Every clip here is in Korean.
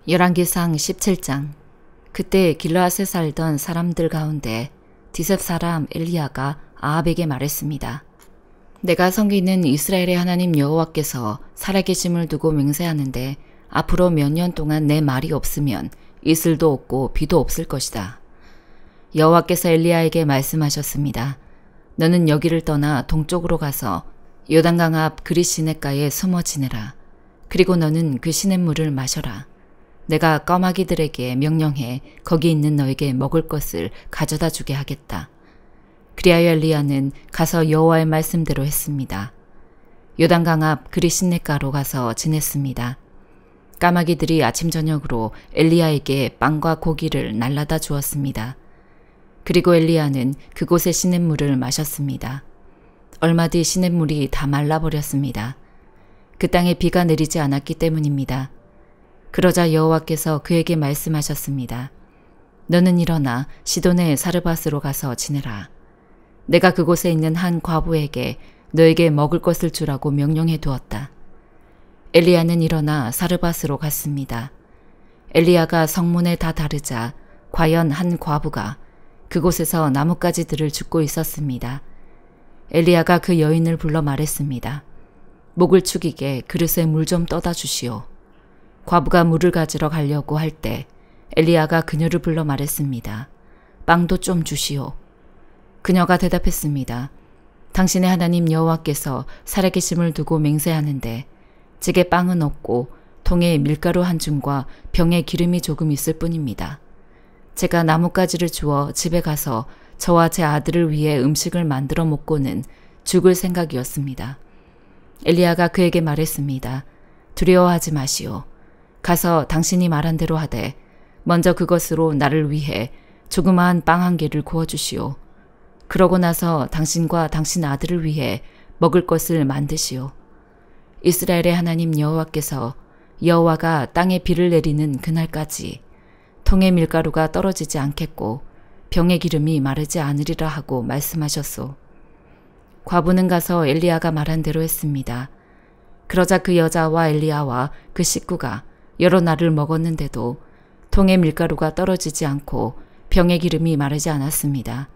열왕기상 17장. 그때 길르앗에 살던 사람들 가운데 디셉 사람 엘리야가 아합에게 말했습니다. 내가 섬기는 이스라엘의 하나님 여호와께서 살아계심을 두고 맹세하는데 앞으로 몇 년 동안 내 말이 없으면 이슬도 없고 비도 없을 것이다. 여호와께서 엘리야에게 말씀하셨습니다. 너는 여기를 떠나 동쪽으로 가서 요단강 앞 그릿 시냇가에 숨어 지내라. 그리고 너는 그 시냇물을 마셔라. 내가 까마귀들에게 명령해 거기 있는 너에게 먹을 것을 가져다 주게 하겠다. 그리하여 엘리야는 가서 여호와의 말씀대로 했습니다. 요단강 앞 그릿 시냇가로 가서 지냈습니다. 까마귀들이 아침 저녁으로 엘리야에게 빵과 고기를 날라다 주었습니다. 그리고 엘리야는 그곳의 시냇물을 마셨습니다. 얼마 뒤 시냇물이 다 말라버렸습니다. 그 땅에 비가 내리지 않았기 때문입니다. 그러자 여호와께서 그에게 말씀하셨습니다. 너는 일어나 시돈의 사르밧으로 가서 지내라. 내가 그곳에 있는 한 과부에게 너에게 먹을 것을 주라고 명령해 두었다. 엘리야는 일어나 사르밧으로 갔습니다. 엘리야가 성문에 다 다르자 과연 한 과부가 그곳에서 나뭇가지들을 줍고 있었습니다. 엘리야가 그 여인을 불러 말했습니다. 목을 축이게 그릇에 물 좀 떠다 주시오. 과부가 물을 가지러 가려고 할 때 엘리야가 그녀를 불러 말했습니다. 빵도 좀 주시오. 그녀가 대답했습니다. 당신의 하나님 여호와께서 살아계심을 두고 맹세하는데 제게 빵은 없고 통에 밀가루 한 줌과 병에 기름이 조금 있을 뿐입니다. 제가 나뭇가지를 주워 집에 가서 저와 제 아들을 위해 음식을 만들어 먹고는 죽을 생각이었습니다. 엘리야가 그에게 말했습니다. 두려워하지 마시오. 가서 당신이 말한 대로 하되 먼저 그것으로 나를 위해 조그마한 빵 한 개를 구워주시오. 그러고 나서 당신과 당신 아들을 위해 먹을 것을 만드시오. 이스라엘의 하나님 여호와께서 여호와가 땅에 비를 내리는 그날까지 통에 밀가루가 떨어지지 않겠고 병의 기름이 마르지 않으리라 하고 말씀하셨소. 과부는 가서 엘리야가 말한 대로 했습니다. 그러자 그 여자와 엘리야와 그 식구가 여러 날을 먹었는데도 통에 밀가루가 떨어지지 않고 병의 기름이 마르지 않았습니다.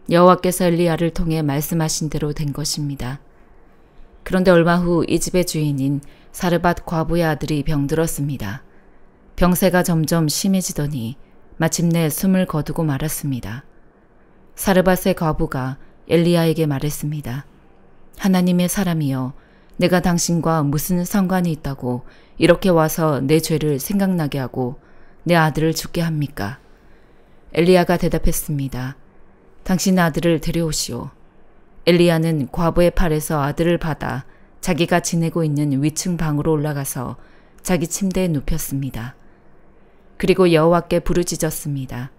여호와께서 엘리야를 통해 말씀하신 대로 된 것입니다. 그런데 얼마 후 이 집의 주인인 사르밧 과부의 아들이 병들었습니다. 병세가 점점 심해지더니 마침내 숨을 거두고 말았습니다. 사르밧의 과부가 엘리야에게 말했습니다. 하나님의 사람이여, 내가 당신과 무슨 상관이 있다고 이렇게 와서 내 죄를 생각나게 하고 내 아들을 죽게 합니까? 엘리야가 대답했습니다. 당신 아들을 데려오시오. 엘리야는 과부의 팔에서 아들을 받아 자기가 지내고 있는 위층 방으로 올라가서 자기 침대에 눕혔습니다. 그리고 여호와께 부르짖었습니다.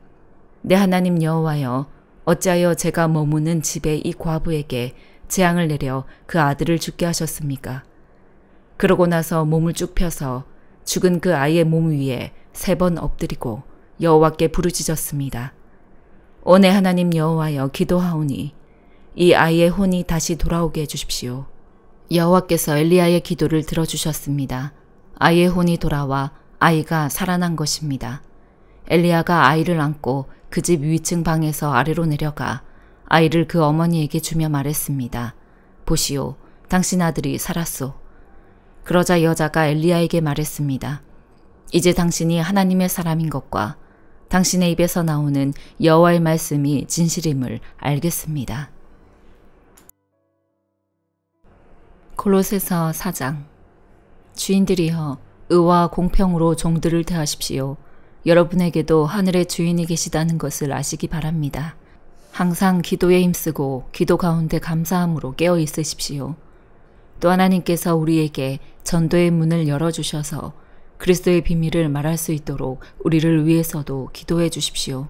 내 하나님 여호와여, 어찌하여 제가 머무는 집의 이 과부에게 재앙을 내려 그 아들을 죽게 하셨습니까? 그러고 나서 몸을 쭉 펴서 죽은 그 아이의 몸 위에 3번 엎드리고 여호와께 부르짖었습니다. 오 내 하나님 여호와여, 기도하오니 이 아이의 혼이 다시 돌아오게 해주십시오. 여호와께서 엘리야의 기도를 들어주셨습니다. 아이의 혼이 돌아와 아이가 살아난 것입니다. 엘리야가 아이를 안고 그 집 위층 방에서 아래로 내려가 아이를 그 어머니에게 주며 말했습니다. 보시오, 당신 아들이 살았소. 그러자 여자가 엘리야에게 말했습니다. 이제 당신이 하나님의 사람인 것과 당신의 입에서 나오는 여호와의 말씀이 진실임을 알겠습니다. 골로새서 4장. 주인들이여, 의와 공평으로 종들을 대하십시오. 여러분에게도 하늘의 주인이 계시다는 것을 아시기 바랍니다. 항상 기도에 힘쓰고 기도 가운데 감사함으로 깨어 있으십시오. 또 하나님께서 우리에게 전도의 문을 열어주셔서 그리스도의 비밀을 말할 수 있도록 우리를 위해서도 기도해 주십시오.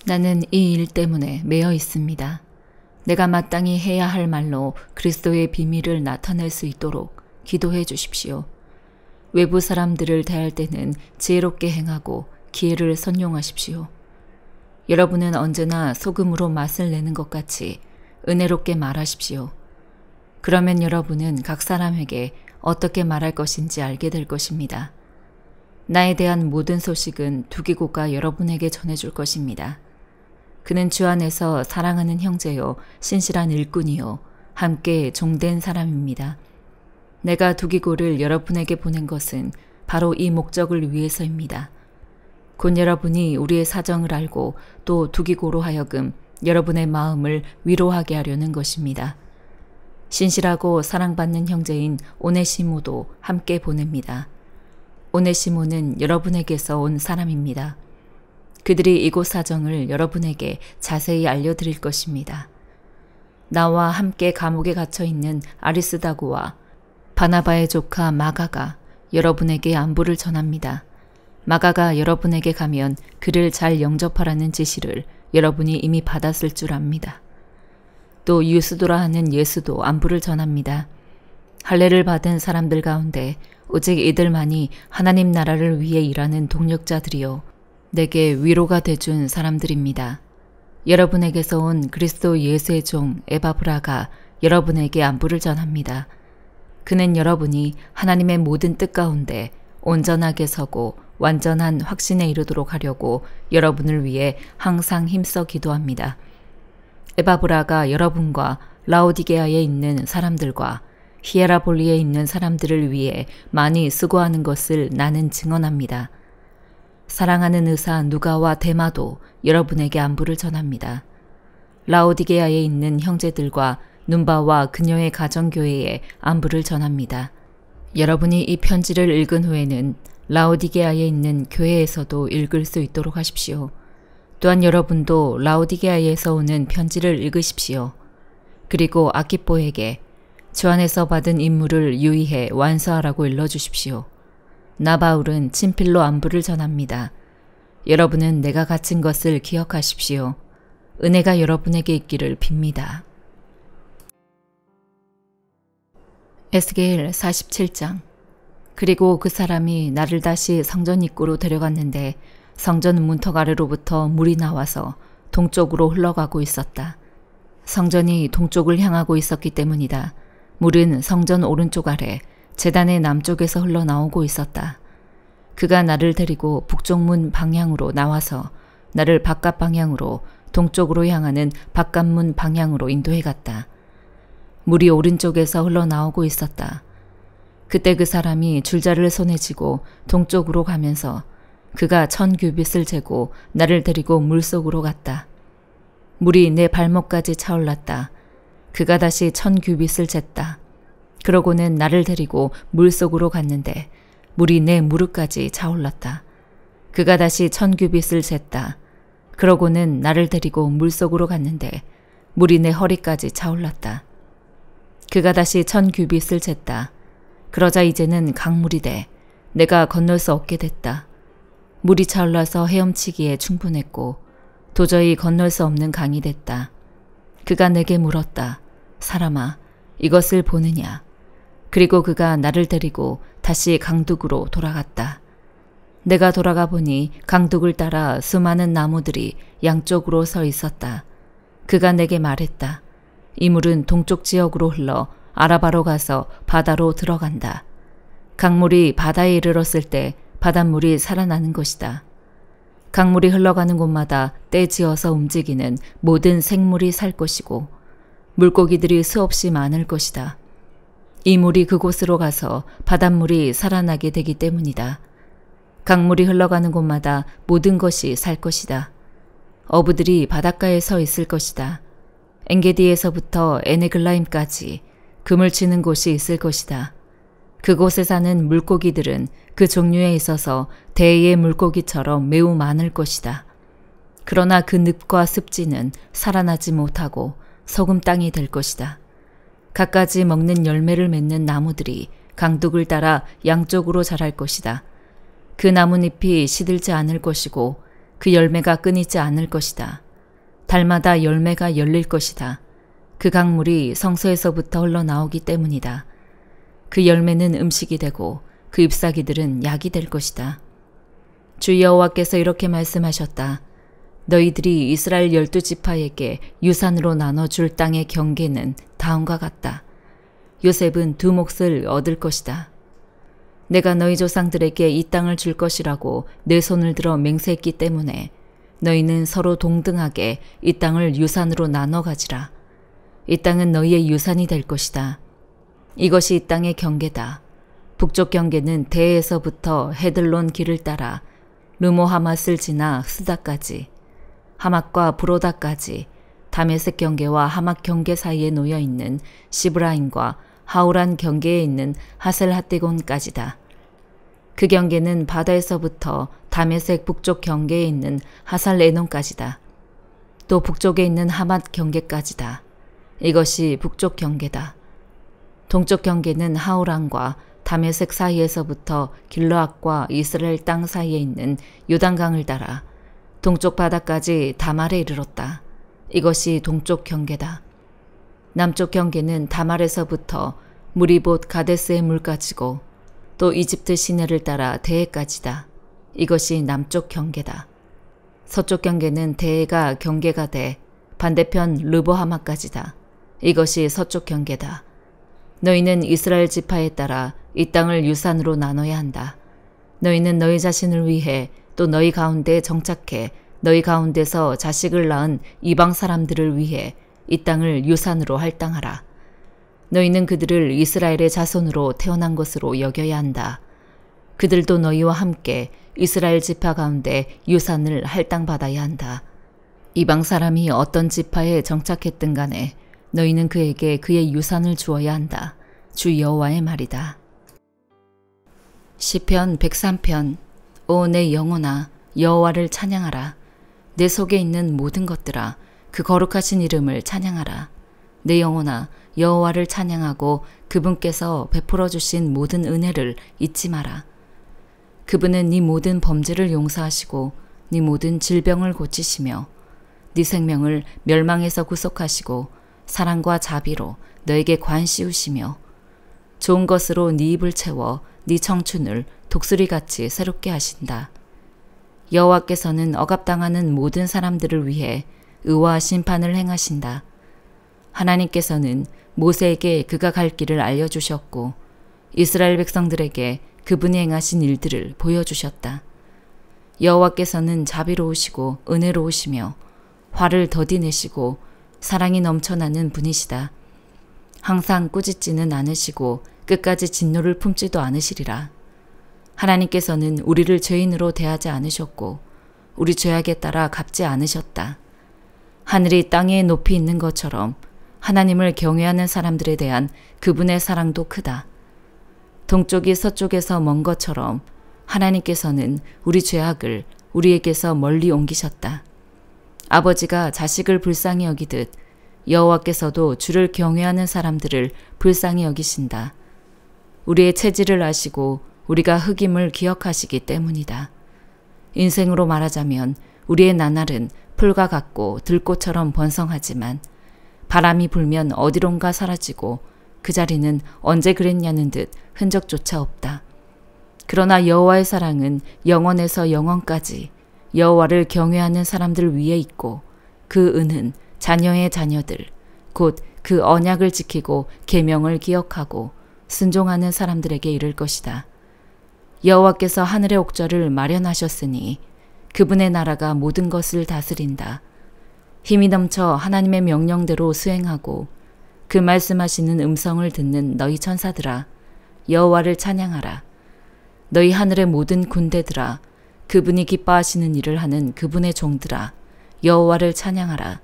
나는 이 일 때문에 매여 있습니다. 내가 마땅히 해야 할 말로 그리스도의 비밀을 나타낼 수 있도록 기도해 주십시오. 외부 사람들을 대할 때는 지혜롭게 행하고 기회를 선용하십시오. 여러분은 언제나 소금으로 맛을 내는 것 같이 은혜롭게 말하십시오. 그러면 여러분은 각 사람에게 어떻게 말할 것인지 알게 될 것입니다. 나에 대한 모든 소식은 두기고가 여러분에게 전해줄 것입니다. 그는 주 안에서 사랑하는 형제요, 신실한 일꾼이요, 함께 종된 사람입니다. 내가 두기고를 여러분에게 보낸 것은 바로 이 목적을 위해서입니다. 곧 여러분이 우리의 사정을 알고 또 두기고로 하여금 여러분의 마음을 위로하게 하려는 것입니다. 신실하고 사랑받는 형제인 오네시모도 함께 보냅니다. 오네시모는 여러분에게서 온 사람입니다. 그들이 이곳 사정을 여러분에게 자세히 알려드릴 것입니다. 나와 함께 감옥에 갇혀 있는 아리스다고와 바나바의 조카 마가가 여러분에게 안부를 전합니다. 마가가 여러분에게 가면 그를 잘 영접하라는 지시를 여러분이 이미 받았을 줄 압니다. 또 유스도라 하는 예수도 안부를 전합니다. 할례를 받은 사람들 가운데 오직 이들만이 하나님 나라를 위해 일하는 동력자들이요, 내게 위로가 돼준 사람들입니다. 여러분에게서 온 그리스도 예수의 종 에바브라가 여러분에게 안부를 전합니다. 그는 여러분이 하나님의 모든 뜻 가운데 온전하게 서고 완전한 확신에 이르도록 하려고 여러분을 위해 항상 힘써 기도합니다. 에바브라가 여러분과 라오디게아에 있는 사람들과 히에라볼리에 있는 사람들을 위해 많이 수고하는 것을 나는 증언합니다. 사랑하는 의사 누가와 데마도 여러분에게 안부를 전합니다. 라오디게아에 있는 형제들과 눈바와 그녀의 가정교회에 안부를 전합니다. 여러분이 이 편지를 읽은 후에는 라오디게아에 있는 교회에서도 읽을 수 있도록 하십시오. 또한 여러분도 라오디게아에서 오는 편지를 읽으십시오. 그리고 아키뽀에게 주 안에서 받은 임무를 유의해 완수하라고 일러주십시오. 나 바울은 친필로 안부를 전합니다. 여러분은 내가 갇힌 것을 기억하십시오. 은혜가 여러분에게 있기를 빕니다. 에스겔 47장. 그리고 그 사람이 나를 다시 성전 입구로 데려갔는데 성전 문턱 아래로부터 물이 나와서 동쪽으로 흘러가고 있었다. 성전이 동쪽을 향하고 있었기 때문이다. 물은 성전 오른쪽 아래 제단의 남쪽에서 흘러나오고 있었다. 그가 나를 데리고 북쪽문 방향으로 나와서 나를 바깥 방향으로 동쪽으로 향하는 바깥문 방향으로 인도해 갔다. 물이 오른쪽에서 흘러나오고 있었다. 그때 그 사람이 줄자를 손에 쥐고 동쪽으로 가면서 그가 1000규빗을 재고 나를 데리고 물속으로 갔다. 물이 내 발목까지 차올랐다. 그가 다시 1000규빗을 쟀다. 그러고는 나를 데리고 물속으로 갔는데 물이 내 무릎까지 차올랐다. 그가 다시 1000규빗을 쟀다. 그러고는 나를 데리고 물속으로 갔는데 물이 내 허리까지 차올랐다. 그가 다시 1000규빗을 쟀다. 그러자 이제는 강물이 돼 내가 건널 수 없게 됐다. 물이 차올라서 헤엄치기에 충분했고 도저히 건널 수 없는 강이 됐다. 그가 내게 물었다. 사람아, 이것을 보느냐? 그리고 그가 나를 데리고 다시 강둑으로 돌아갔다. 내가 돌아가 보니 강둑을 따라 수많은 나무들이 양쪽으로 서 있었다. 그가 내게 말했다. 이 물은 동쪽 지역으로 흘러 아라바로 가서 바다로 들어간다. 강물이 바다에 이르렀을 때 바닷물이 살아나는 것이다. 강물이 흘러가는 곳마다 떼지어서 움직이는 모든 생물이 살 것이고 물고기들이 수없이 많을 것이다. 이 물이 그곳으로 가서 바닷물이 살아나게 되기 때문이다. 강물이 흘러가는 곳마다 모든 것이 살 것이다. 어부들이 바닷가에 서 있을 것이다. 엔게디에서부터 에네글라임까지 금을 치는 곳이 있을 것이다. 그곳에 사는 물고기들은 그 종류에 있어서 대의 물고기처럼 매우 많을 것이다. 그러나 그 늪과 습지는 살아나지 못하고 소금 땅이 될 것이다. 갖가지 먹는 열매를 맺는 나무들이 강둑을 따라 양쪽으로 자랄 것이다. 그 나뭇잎이 시들지 않을 것이고 그 열매가 끊이지 않을 것이다. 달마다 열매가 열릴 것이다. 그 강물이 성소에서부터 흘러나오기 때문이다. 그 열매는 음식이 되고 그 잎사귀들은 약이 될 것이다. 주 여호와께서 이렇게 말씀하셨다. 너희들이 이스라엘 12지파에게 유산으로 나눠줄 땅의 경계는 다음과 같다. 요셉은 2 몫을 얻을 것이다. 내가 너희 조상들에게 이 땅을 줄 것이라고 내 손을 들어 맹세했기 때문에 너희는 서로 동등하게 이 땅을 유산으로 나눠 가지라. 이 땅은 너희의 유산이 될 것이다. 이것이 이 땅의 경계다. 북쪽 경계는 대에서부터 헤들론 길을 따라 르모하맛을 지나 스다까지, 하맛과 브로다까지, 다메섹 경계와 하맛 경계 사이에 놓여 있는 시브라임과 하우란 경계에 있는 하셀하떼곤까지다. 그 경계는 바다에서부터 다메섹 북쪽 경계에 있는 하살레논까지다. 또 북쪽에 있는 하맛 경계까지다. 이것이 북쪽 경계다. 동쪽 경계는 하우란과 다메섹 사이에서부터 길르앗과 이스라엘 땅 사이에 있는 요단강을 따라 동쪽 바다까지 다말에 이르렀다. 이것이 동쪽 경계다. 남쪽 경계는 다말에서부터 무리봇 가데스의 물까지고 또 이집트 시내를 따라 대해까지다. 이것이 남쪽 경계다. 서쪽 경계는 대해가 경계가 돼 반대편 르보하마까지다. 이것이 서쪽 경계다. 너희는 이스라엘 지파에 따라 이 땅을 유산으로 나눠야 한다. 너희는 너희 자신을 위해 또 너희 가운데 정착해 너희 가운데서 자식을 낳은 이방 사람들을 위해 이 땅을 유산으로 할당하라. 너희는 그들을 이스라엘의 자손으로 태어난 것으로 여겨야 한다. 그들도 너희와 함께 이스라엘 지파 가운데 유산을 할당받아야 한다. 이방 사람이 어떤 지파에 정착했든 간에 너희는 그에게 그의 유산을 주어야 한다. 주 여호와의 말이다. 시편 103편. 오 내 영혼아, 여호와를 찬양하라. 내 속에 있는 모든 것들아, 그 거룩하신 이름을 찬양하라. 내 영혼아, 여호와를 찬양하고 그분께서 베풀어 주신 모든 은혜를 잊지 마라. 그분은 네 모든 범죄를 용서하시고 네 모든 질병을 고치시며 네 생명을 멸망에서 구속하시고 사랑과 자비로 너에게 관 씌우시며 좋은 것으로 네 입을 채워 네 청춘을 독수리같이 새롭게 하신다. 여호와께서는 억압당하는 모든 사람들을 위해 의와 심판을 행하신다. 하나님께서는 모세에게 그가 갈 길을 알려주셨고 이스라엘 백성들에게 그분이 행하신 일들을 보여주셨다. 여호와께서는 자비로우시고 은혜로우시며 화를 더디 내시고 사랑이 넘쳐나는 분이시다. 항상 꾸짖지는 않으시고 끝까지 진노를 품지도 않으시리라. 하나님께서는 우리를 죄인으로 대하지 않으셨고 우리 죄악에 따라 갚지 않으셨다. 하늘이 땅에 높이 있는 것처럼 하나님을 경외하는 사람들에 대한 그분의 사랑도 크다. 동쪽이 서쪽에서 먼 것처럼 하나님께서는 우리 죄악을 우리에게서 멀리 옮기셨다. 아버지가 자식을 불쌍히 여기듯 여호와께서도 주를 경외하는 사람들을 불쌍히 여기신다. 우리의 체질을 아시고 우리가 흑임을 기억하시기 때문이다. 인생으로 말하자면 우리의 나날은 풀과 같고 들꽃처럼 번성하지만 바람이 불면 어디론가 사라지고 그 자리는 언제 그랬냐는 듯 흔적조차 없다. 그러나 여호와의 사랑은 영원에서 영원까지 여호와를 경외하는 사람들 위에 있고 그 은은 자녀의 자녀들 곧 그 언약을 지키고 계명을 기억하고 순종하는 사람들에게 이를 것이다. 여호와께서 하늘의 옥좌를 마련하셨으니 그분의 나라가 모든 것을 다스린다. 힘이 넘쳐 하나님의 명령대로 수행하고 그 말씀하시는 음성을 듣는 너희 천사들아, 여호와를 찬양하라. 너희 하늘의 모든 군대들아, 그분이 기뻐하시는 일을 하는 그분의 종들아, 여호와를 찬양하라.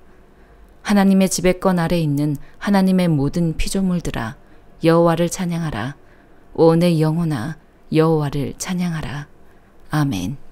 하나님의 지배권 아래 있는 하나님의 모든 피조물들아, 여호와를 찬양하라. 오 내 영혼아, 여호와를 찬양하라. 아멘.